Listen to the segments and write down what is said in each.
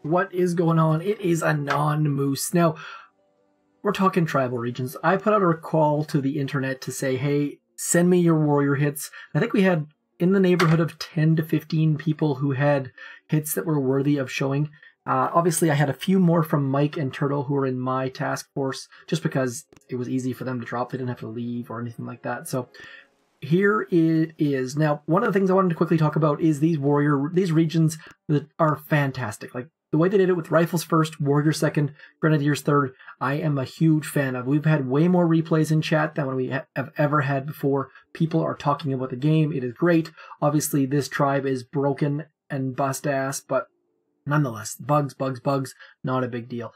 What is going on? It is a non-moose. Now, we're talking tribal regions. I put out a call to the internet to say, hey, send me your warrior hits. I think we had in the neighborhood of 10 to 15 people who had hits that were worthy of showing. Obviously, I had a few more from Mike and Turtle who were in my task force, just because it was easy for them to drop. They didn't have to leave or anything like that. So here it is. Now, one of the things I wanted to quickly talk about is these regions that are fantastic. Like the way they did it with rifles first, warrior second, grenadiers third, I am a huge fan of. We've had way more replays in chat than we have ever had before. People are talking about the game. It is great. Obviously, this tribe is broken and bust ass, but nonetheless, bugs, not a big deal.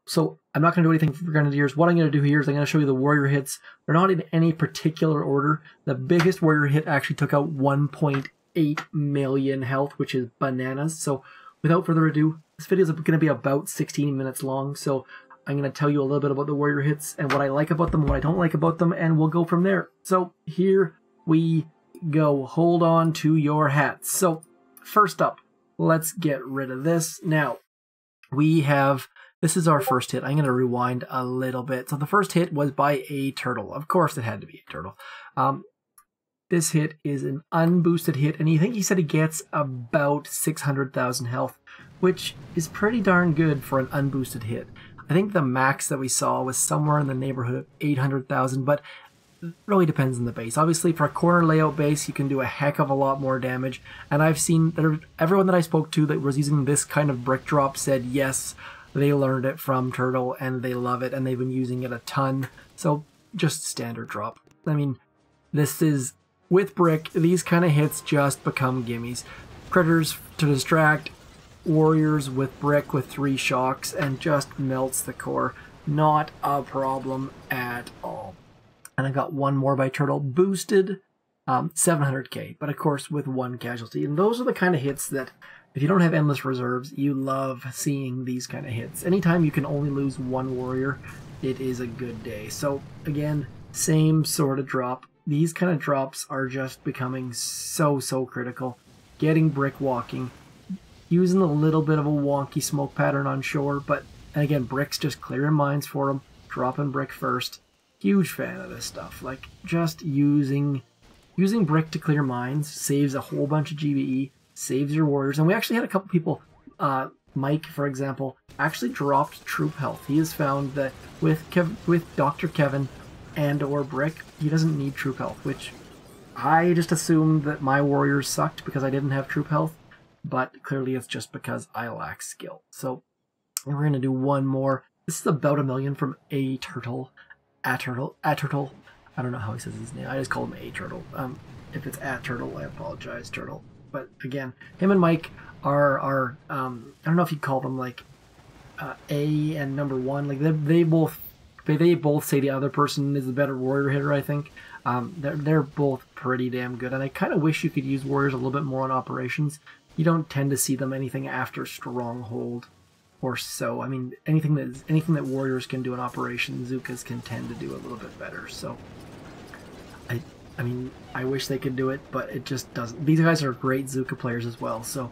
So I'm not going to do anything for Grenadiers. What I'm going to do here is I'm going to show you the warrior hits. They're not in any particular order. The biggest warrior hit actually took out 1.8 million health, which is bananas. So without further ado, this video is going to be about 16 minutes long. So I'm going to tell you a little bit about the warrior hits and what I like about them, what I don't like about them, and we'll go from there. So here we go. Hold on to your hats. So first up, let's get rid of this. Now, this is our first hit. I'm going to rewind a little bit. So the first hit was by a turtle. Of course, it had to be a turtle. This hit is an unboosted hit, and he said he gets about 600,000 health, which is pretty darn good for an unboosted hit. I think the max that we saw was somewhere in the neighborhood of 800,000, but it really depends on the base. Obviously, for a corner layout base, you can do a heck of a lot more damage, and I've seen that everyone that I spoke to that was using this kind of brick drop said yes, they learned it from Turtle, and they love it, and they've been using it a ton. So, just standard drop. I mean, this is, with brick, these kind of hits just become gimmies. Critters to distract, warriors with brick with 3 shocks, and just melts the core. Not a problem at all. And I got one more by Turtle, boosted, 700k, but of course with 1 casualty. And those are the kind of hits that, if you don't have endless reserves, you love seeing these kind of hits. Anytime you can only lose 1 warrior, it is a good day. So again, same sort of drop. These kind of drops are just becoming so critical. Getting brick walking, using a little bit of a wonky smoke pattern on shore, but again, brick's just clearing mines for them, dropping brick first. Huge fan of this stuff. Like, just using brick to clear mines saves a whole bunch of GBE, saves your warriors. And we actually had a couple people, Mike, for example, actually dropped troop health. He has found that with Dr. Kevin and or brick, he doesn't need troop health, which I just assumed that my warriors sucked because I didn't have troop health, but clearly it's just because I lack skill. So we're going to do one more. This is about 1 million from a turtle. A turtle. I don't know how he says his name. I just call him A Turtle. If it's at Turtle, I apologize, Turtle. But again, him and Mike are I don't know if you'd call them like A and number 1. Like they both say the other person is the better warrior hitter. I think they're both pretty damn good, and I kind of wish you could use warriors a little bit more on operations. You don't tend to see them anything after stronghold. Or so. I mean, anything that warriors can do in operation, Zookas can tend to do a little bit better. So, I mean, I wish they could do it, but it just doesn't. These guys are great Zooka players as well. So,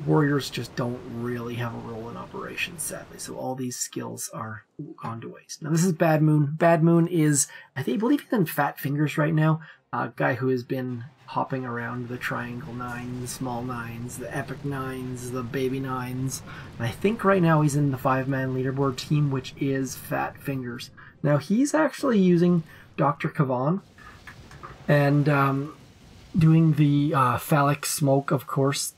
warriors just don't really have a role in operations, sadly. So all these skills are gone to waste. Now this is Bad Moon. Bad Moon is, I believe he's in Fat Fingers right now. A guy who has been hopping around the Triangle 9, the Small 9s, the Epic 9s, the Baby 9s. And I think right now he's in the 5-man leaderboard team, which is Fat Fingers. Now he's actually using Dr. Kavon and doing the phallic smoke, of course.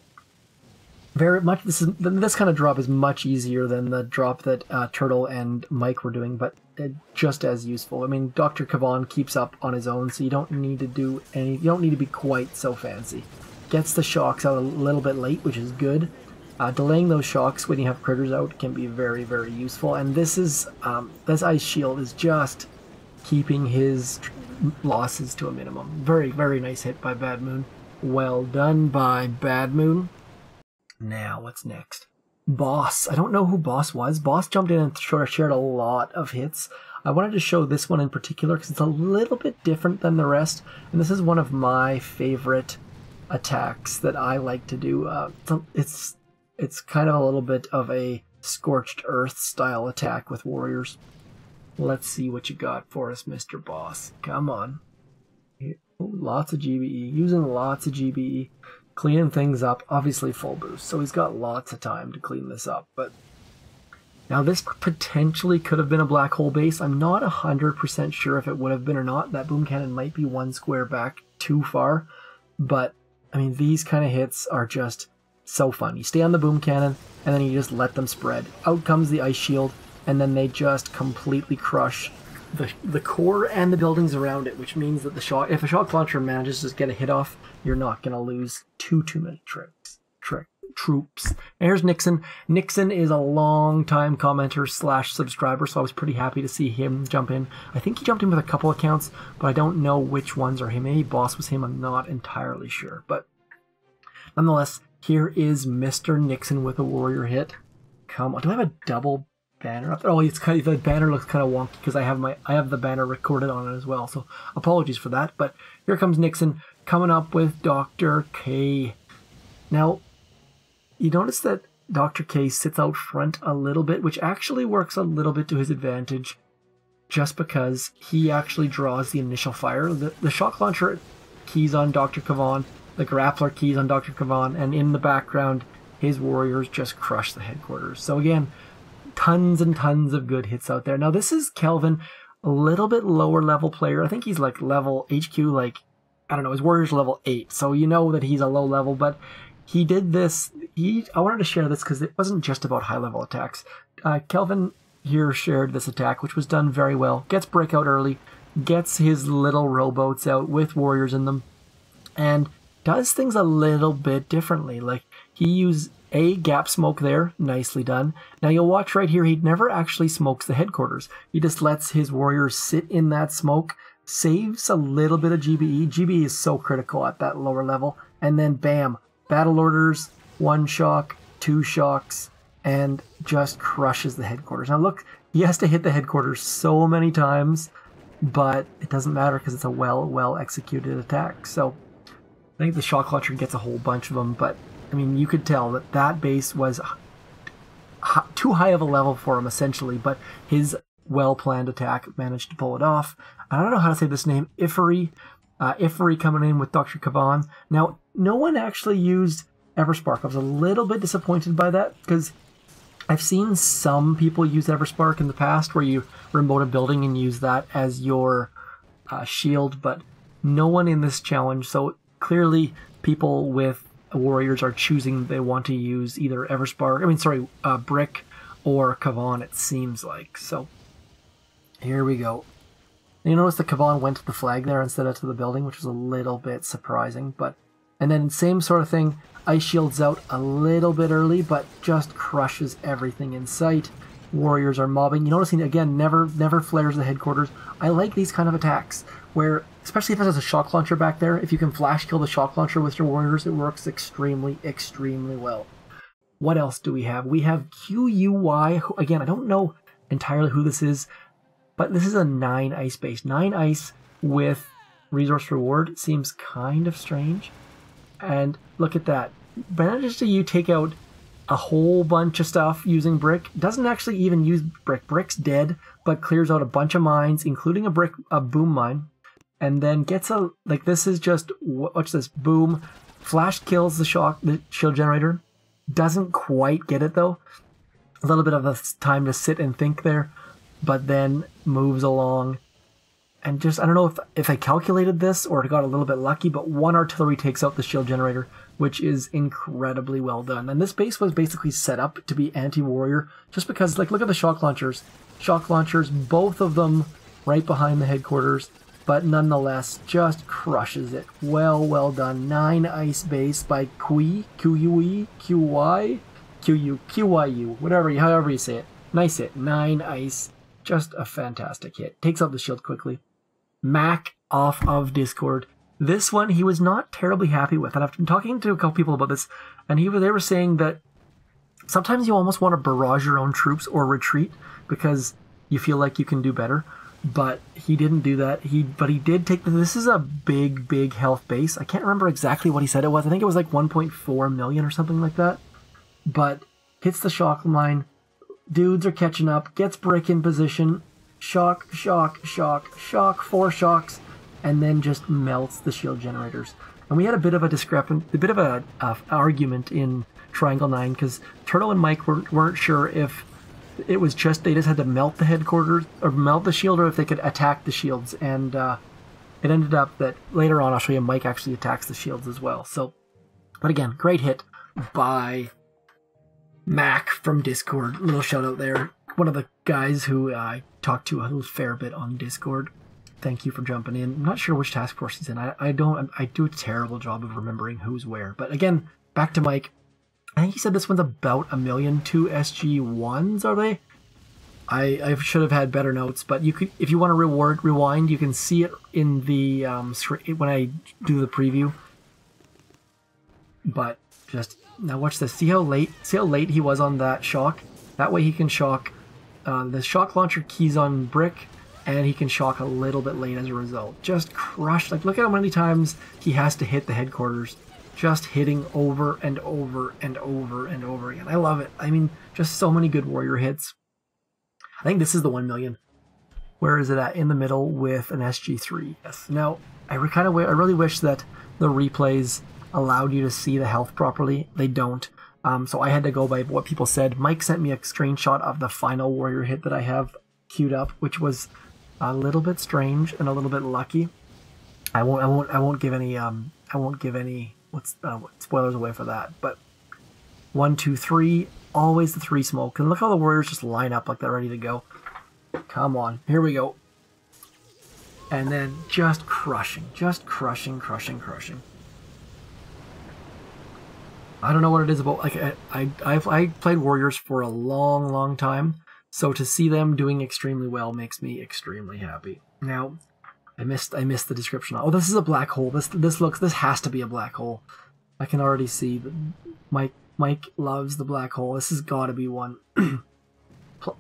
Very much. This kind of drop is much easier than the drop that Turtle and Mike were doing, but just as useful. I mean, Dr. Kavon keeps up on his own, so you don't need to do any. You don't need to be quite so fancy. Gets the shocks out a little bit late, which is good. Delaying those shocks when you have critters out can be very useful. And this this ice shield is just keeping his losses to a minimum. Very nice hit by Bad Moon. Well done by Bad Moon. Now, what's next? Boss. I don't know who Boss was. Boss jumped in and shared a lot of hits. I wanted to show this one in particular because it's a little bit different than the rest. And this is one of my favorite attacks that I like to do. it's kind of a little bit of a scorched earth style attack with warriors. Let's see what you got for us, Mr. Boss. Come on. Lots of GBE, using lots of GBE, cleaning things up, obviously full boost, so he's got lots of time to clean this up. But now this potentially could have been a black hole base. I'm not 100% sure if it would have been or not. That boom cannon might be one square back too far, but I mean, these kind of hits are just so fun. You stay on the boom cannon, and then you just let them spread. Out comes the ice shield, and then they just completely crush the core and the buildings around it, which means that if a shock launcher manages to get a hit off, you're not going to lose too many troops. And here's Nixon. Nixon is a long-time commenter / subscriber, so I was pretty happy to see him jump in. I think he jumped in with a couple accounts, but I don't know which ones are him. Maybe Boss was him, I'm not entirely sure. But nonetheless, here is Mr. Nixon with a warrior hit. Come on, do I have a double banner up there? Oh, it's kind of, the banner looks kind of wonky because I have the banner recorded on it as well, so apologies for that. But here comes Nixon coming up with Dr. K. Now, you notice that Dr. K sits out front a little bit, which actually works a little bit to his advantage, just because he actually draws the initial fire. The shock launcher keys on Dr. Kavon, the grappler keys on Dr. Kavon, and in the background, his warriors just crush the headquarters. So again, tons and tons of good hits out there. Now this is Kelvin, a little bit lower level player. I think he's like level HQ, like, I don't know, his warrior's level 8. So you know that he's a low level, but he did this. I wanted to share this because it wasn't just about high level attacks. Kelvin here shared this attack, which was done very well. Gets breakout early, gets his little rowboats out with warriors in them, and does things a little bit differently. Like, he used a gap smoke there, nicely done. Now you'll watch right here, he never actually smokes the headquarters. He just lets his warriors sit in that smoke, saves a little bit of GBE. GBE is so critical at that lower level. And then bam, battle orders, 1 shock, 2 shocks, and just crushes the headquarters. Now look, he has to hit the headquarters so many times, but it doesn't matter because it's a well executed attack. So I think the shock launcher gets a whole bunch of them, but I mean, you could tell that that base was too high of a level for him, essentially, but his well-planned attack managed to pull it off. I don't know how to say this name, Ifery coming in with Dr. Kavon. Now, no one actually used Everspark. I was a little bit disappointed by that, because I've seen some people use Everspark in the past, where you remote a building and use that as your shield, but no one in this challenge. So clearly, people with warriors are choosing they want to use either Brick or Kavon, it seems like. So here we go. And you notice the Kavon went to the flag there instead of to the building, which was a little bit surprising. And then same sort of thing, ice shields out a little bit early, but just crushes everything in sight. Warriors are mobbing. You notice he, again, never flares the headquarters. I like these kind of attacks where, especially if there's a shock launcher back there, if you can flash kill the shock launcher with your warriors, it works extremely well. What else do we have? We have QUY, who, again, I don't know entirely who this is, but this is a 9 ice base. 9 ice with resource reward seems kind of strange. And look at that. Manages to take out a whole bunch of stuff using Brick. Doesn't actually even use Brick. Brick's dead, but clears out a bunch of mines, including a boom mine. And then gets this is just, watch this, boom, flash kills the shield generator. Doesn't quite get it though. A little bit of a time to sit and think there, but then moves along. And just, I don't know if I calculated this or got a little bit lucky, but 1 artillery takes out the shield generator, which is incredibly well done. And this base was basically set up to be anti-warrior, just because, like, look at the shock launchers. Shock launchers, both of them right behind the headquarters, but nonetheless, just crushes it. Well done. 9 ice base by QUY, however you say it. Nice hit. 9 ice. Just a fantastic hit. Takes out the shield quickly. Mac off of Discord. This one he was not terribly happy with, and I've been talking to a couple people about this, and they were saying that sometimes you almost want to barrage your own troops or retreat because you feel like you can do better. But he didn't do that. But he did take this is a big health base. I can't remember exactly what he said it was. I think it was like 1.4 million or something like that. but hits the shock line. Dudes are catching up, gets Brick in position, shock, shock, shock, shock, 4 shocks, and then just melts the shield generators. And we had a bit of a argument in Triangle 9 because Turtle and Mike weren't sure if it was just they just had to melt the headquarters or melt the shield, or if they could attack the shields. And it ended up that later on I'll show you Mike actually attacks the shields as well. So, but again, great hit by Mac from Discord. Little shout out there. One of the guys who I talked to a fair bit on Discord. Thank you for jumping in. I'm not sure which task force he's in. I do a terrible job of remembering who's where. But again, back to Mike. I think he said this one's about 1,000,002 SG1s, are they? I should have had better notes, but you could, if you want to rewind, you can see it in the when I do the preview. But just now watch this. See how late he was on that shock? That way he can shock the shock launcher keys on Brick, and he can shock a little bit late as a result. Just crushed. Like, look at how many times he has to hit the headquarters. Just hitting over and over and over and over again. I love it. I mean, just so many good warrior hits. I think this is the 1 million. Where is it at? In the middle with an SG3. Yes. Now, I really wish that the replays allowed you to see the health properly. They don't. So I had to go by what people said. Mike sent me a screenshot of the final warrior hit that I have queued up, which was a little bit strange and a little bit lucky. I won't give any spoilers away for that. But 1, 2, 3, always the 3 smoke. And look how the warriors just line up like they're ready to go. Come on, here we go. And then just crushing, crushing. I don't know what it is about. Like I played warriors for a long time, so to see them doing extremely well makes me extremely happy. Now, I missed the description. Oh, this is a black hole. This has to be a black hole. I can already see that Mike loves the black hole. This has got to be one.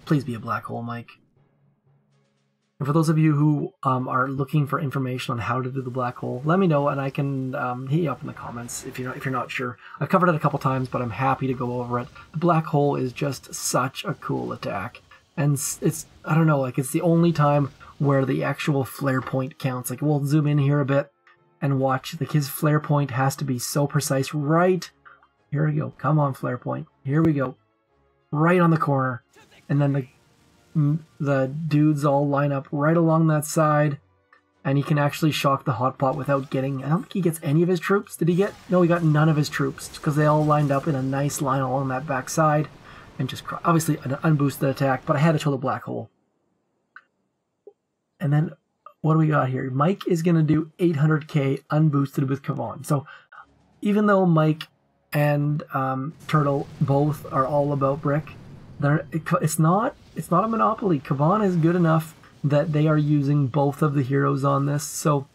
Please be a black hole, Mike. And for those of you who are looking for information on how to do the black hole, let me know and I can hit you up in the comments if you're not sure. I've covered it a couple times, but I'm happy to go over it. The black hole is just such a cool attack, and it's I don't know, like it's the only time where the actual flare point counts. Like we'll zoom in here a bit and watch. Like his flare point has to be so precise. Right here we go. Come on, flare point. Here we go. Right on the corner, and then the dudes all line up right along that side, and he can actually shock the hot pot without getting... I don't think he gets any of his troops. Did he get... No, he got none of his troops, because they all lined up in a nice line along that back side, and just... Obviously, an unboosted attack, but I had to show the black hole. And then, what do we got here? Mike is going to do 800k unboosted with Kavon. So, even though Mike and Turtle both are all about Brick, it's not a monopoly. Kavon is good enough that they are using both of the heroes on this. So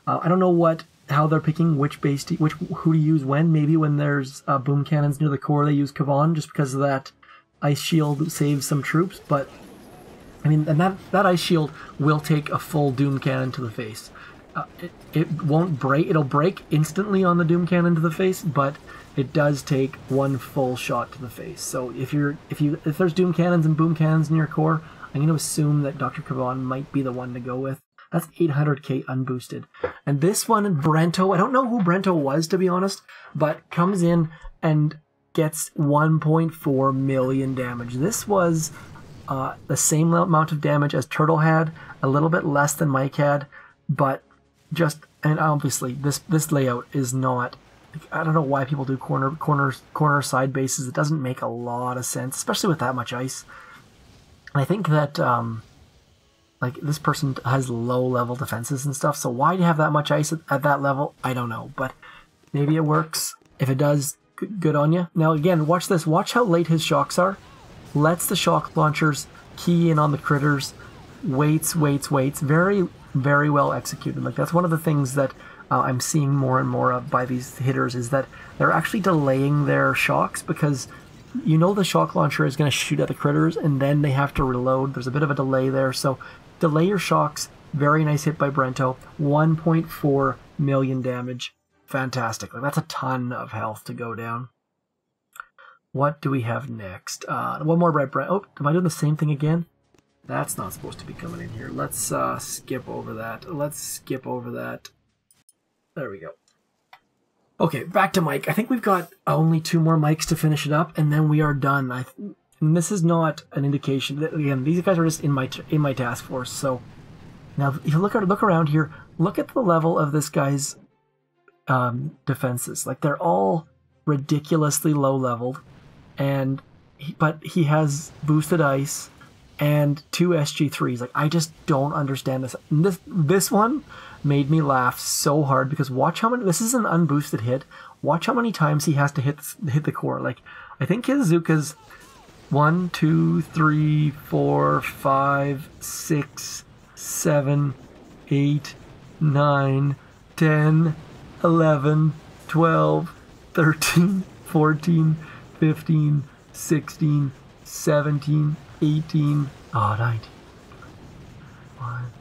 I don't know how they're picking which who to use when. Maybe when there's boom cannons near the core, they use Kavon just because of that ice shield saves some troops. But I mean, and that ice shield will take a full doom cannon to the face. It won't break. It'll break instantly on the doom cannon to the face, but it does take one full shot to the face. So if there's doom cannons and boom cannons in your core, I'm going to assume that Dr. Kavon might be the one to go with. That's 800k unboosted. And this one, Brento, I don't know who Brento was, to be honest, but comes in and gets 1.4 million damage. This was the same amount of damage as Turtle had, a little bit less than Mike had, but and obviously this layout is not... I don't know why people do corner side bases. It doesn't make a lot of sense, especially with that much ice. And I think that like this person has low level defenses and stuff. So why do you have that much ice at that level? I don't know, but maybe it works. If it does, good on you. Now again, watch this. Watch how late his shocks are. Lets the shock launchers key in on the critters. Waits. Very, very well executed. Like that's one of the things that I'm seeing more and more of by these hitters is that they're actually delaying their shocks because you know the shock launcher is going to shoot at the critters and then they have to reload. There's a bit of a delay there, so delay your shocks. Very nice hit by Brento. 1.4 million damage. Fantastic. Like, that's a ton of health to go down. What do we have next? One more red Brent. Oh, am I doing the same thing again? That's not supposed to be coming in here. Let's skip over that. Let's skip over that. There we go. Okay, back to Mike. I think we've got only 2 more mics to finish it up, and then we are done. And this is not an indication that, again, these guys are just in my task force. So now, if you look around here, look at the level of this guy's defenses. Like, they're all ridiculously low leveled, but he has boosted ice and 2 SG3s. Like, I just don't understand this. And this one made me laugh so hard because watch how many. This is an unboosted hit. Watch how many times he has to hit the core. Like, I think his Zuka's 1, 2, 3, 4, 5, 6, 7, 8, 9, 10, 11, 12, 13, 14, 15, 16, 17, 18, 19, 21,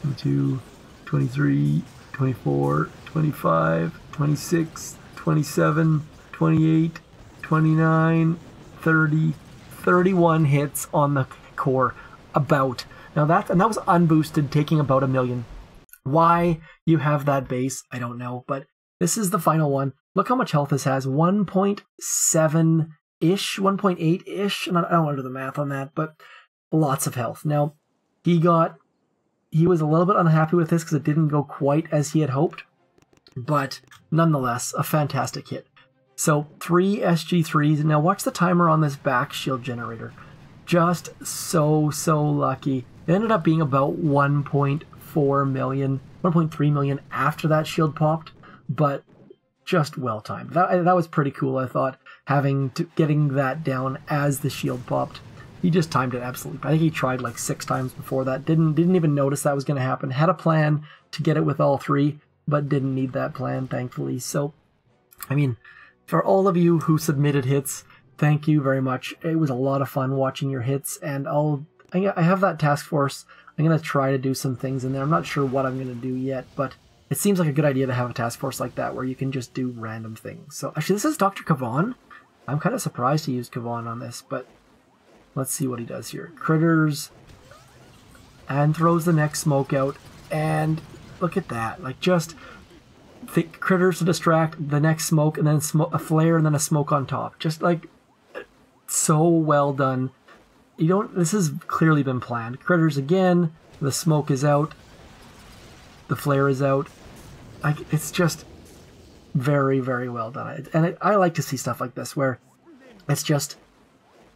22, 23, 24, 25, 26, 27, 28, 29, 30, 31 hits on the core. About. Now that was unboosted, taking about 1 million. Why you have that base, I don't know, but this is the final one. Look how much health this has. 1.7-ish, 1.8-ish. I don't want to do the math on that, but lots of health. Now, he was a little bit unhappy with this because it didn't go quite as he had hoped, but nonetheless, a fantastic hit. So 3 SG3s. Now watch the timer on this back shield generator. Just so lucky. It ended up being about 1.4 million, 1.3 million after that shield popped, but just well timed. That was pretty cool, I thought, getting that down as the shield popped. He just timed it absolutely. I think he tried like 6 times before that. Didn't even notice that was going to happen. Had a plan to get it with all 3, but didn't need that plan, thankfully. So, I mean, for all of you who submitted hits, thank you very much. It was a lot of fun watching your hits, and I have that task force. I'm going to try to do some things in there. I'm not sure what I'm going to do yet, but it seems like a good idea to have a task force like that where you can just do random things. So, actually, this is Dr. Kavon. I'm kind of surprised he used Kavon on this, but let's see what he does here. Critters, and throws the next smoke out, and look at that. Like, just think critters to distract, the next smoke, and then a flare, and then a smoke on top. Just like, so well done. This has clearly been planned. Critters again, the smoke is out, the flare is out. It's just very, very well done. And I like to see stuff like this where it's just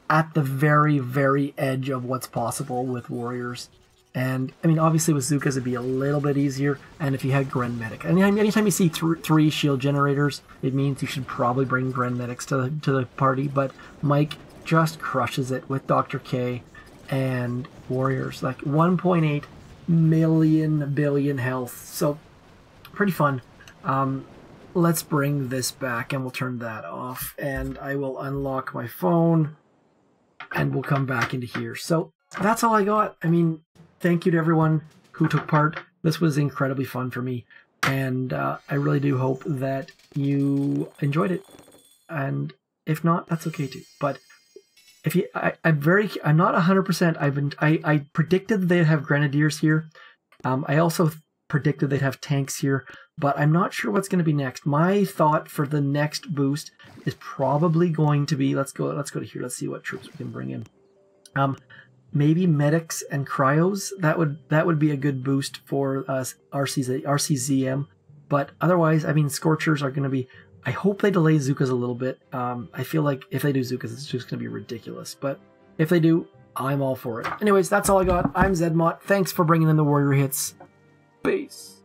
at the very, very edge of what's possible with warriors. And, I mean, obviously with Zukas it'd be a little bit easier, and if you had Gren Medic. And anytime you see 3 shield generators, it means you should probably bring Gren Medics to the party, but Mike just crushes it with Dr. K and warriors. Like, 1.8 billion health. So, pretty fun. Let's bring this back, and we'll turn that off, and I will unlock my phone, and we'll come back into here. So, that's all I got. I mean, thank you to everyone who took part. This was incredibly fun for me, and I really do hope that you enjoyed it. And if not, that's okay too. But if you, I'm not 100%. I predicted they'd have grenadiers here. I also predicted they'd have tanks here, but I'm not sure what's going to be next. My thought for the next boost is probably going to be, let's go to here. Let's see what troops we can bring in. Maybe medics and cryos. That would be a good boost for RCZM. But otherwise, I mean, Scorchers are going to be. I hope they delay Zukas a little bit. I feel like if they do Zukas, it's just going to be ridiculous. But if they do, I'm all for it. Anyways, that's all I got. I'm Zedmont. Thanks for bringing in the warrior hits. Peace.